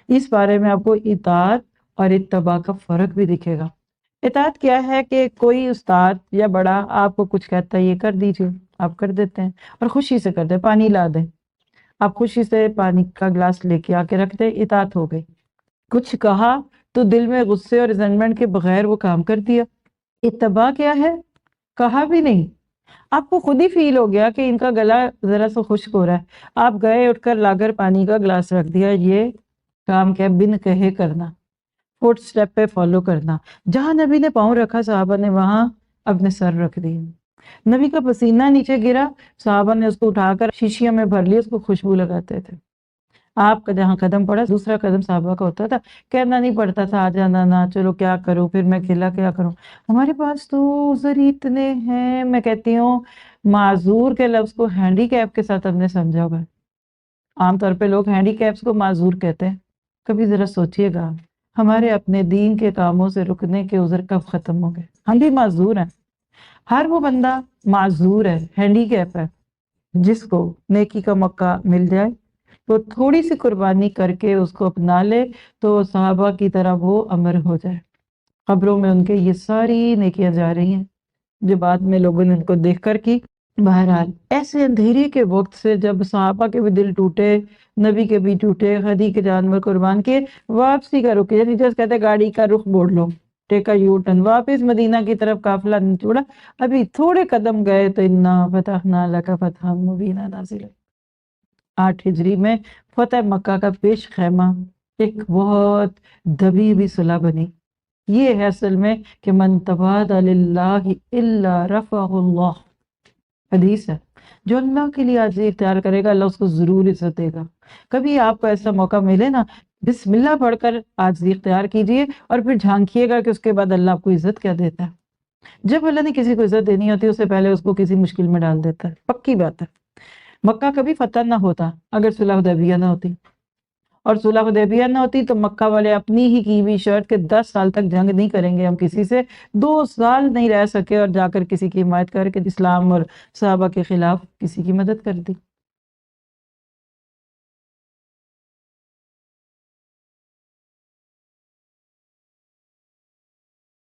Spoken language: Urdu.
اس بارے میں آپ کو اطاعت اور اتباع کا فرق بھی دکھے گا۔ اطاعت کیا ہے کہ کوئی استاد یا بڑا آپ کو کچھ کہتا ہے یہ کر دیجئے، آپ کر دیتے ہیں اور خوشی سے کرتے ہیں، پانی لا دیں، آپ خوشی سے پانی کا گلاس لے کے آ کے رکھ دیں، اطاعت ہو گئی۔ کچھ کہا تو دل میں غصے اور ریزنٹمنٹ کے بغیر وہ کام کر دیا۔ اتباع کیا ہے؟ کہا بھی نہیں، آپ کو خود ہی فیل ہو گیا کہ ان کا گلا ذرا سا خشک ہو رہا ہے، آپ گئے اٹھ کر لا کر پانی کا گلاس رکھ دیا۔ یہ کام کیا؟ بن کہے کرنا، فوٹ سٹیپ پہ فالو کرنا۔ جہاں نبی نے پاؤں رکھا صحابہ نے وہاں اپنے سر رکھ دیے۔ نبی کا پسینہ نیچے گرا، صحابہ نے اس کو اٹھا کر شیشیوں میں بھر لی، اس کو خوشبو لگاتے تھے۔ آپ کا جہاں قدم پڑا دوسرا قدم صحابہ کا ہوتا تھا، کہنا نہیں پڑتا تھا آ جانا نا، چلو کیا کروں پھر میں کھلا کیا کروں۔ ہمارے پاس تو عذر اتنے ہیں، میں کہتی ہوں معذور کے لفظ کو ہینڈی کیپ کے ساتھ ہم نے سمجھا ہوا ہے۔ عام طور پہ لوگ ہینڈی کیپس کو معذور کہتے ہیں، کبھی ذرا سوچئے گا ہمارے اپنے دین کے کاموں سے رکنے کے عذر کب ختم ہو گئے؟ ہم بھی معذور ہیں۔ ہر وہ بندہ معذور ہے، ہینڈی کیپ ہے، جس کو نیکی کا موقع مل جائے تو تھوڑی سی قربانی کر کے اس کو اپنا لے تو صحابہ کی طرح وہ امر ہو جائے۔ قبروں میں ان کے یہ ساری نیکیاں جا رہی ہیں جو بعد میں لوگوں نے ان کو دیکھ کر کی۔ بہرحال ایسے اندھیرے کے وقت سے جب صحابہ کے بھی دل ٹوٹے، نبی کے بھی ٹوٹے، خدی کے جانور قربان کیے، واپسی کا رخ، یعنی جیسے کہتے ہیں گاڑی کا رخ موڑ لو، ٹیکا یو ٹرن، واپس مدینہ کی طرف قافلہ چھوڑا۔ ابھی تھوڑے قدم گئے تو انا فتحنا لک فتحا مبینا نازل 8 ہجری میں فتح مکہ کا پیش خیمہ ایک بہت دبی ہوئی صلح بنی۔ یہ ہے اصل میں کہ من تواضع للہ الا رفعہ اللہ، حدیث ہے، جو اللہ کے لیے عاجزی اختیار کرے گا اللہ اس کو ضرور عزت دے گا۔ کبھی آپ کو ایسا موقع ملے نا، بسم اللہ پڑھ کر عاجزی اختیار کیجئے اور پھر جھانکیے گا کہ اس کے بعد اللہ آپ کو عزت کیا دیتا ہے۔ جب اللہ نے کسی کو عزت دینی ہوتی ہے اس سے پہلے اس کو کسی مشکل میں ڈال دیتا ہے، پکی بات ہے۔ مکہ کبھی فتح نہ ہوتا اگر صلح حدیبیہ نہ ہوتی، اور صلح حدیبیہ نہ ہوتی تو مکہ والے اپنی ہی کی ہوئی شرط کہ 10 سال تک جنگ نہیں کریں گے ہم کسی سے، 2 سال نہیں رہ سکے اور جا کر کسی کی حمایت کر کے اسلام اور صحابہ کے خلاف کسی کی مدد کر دی۔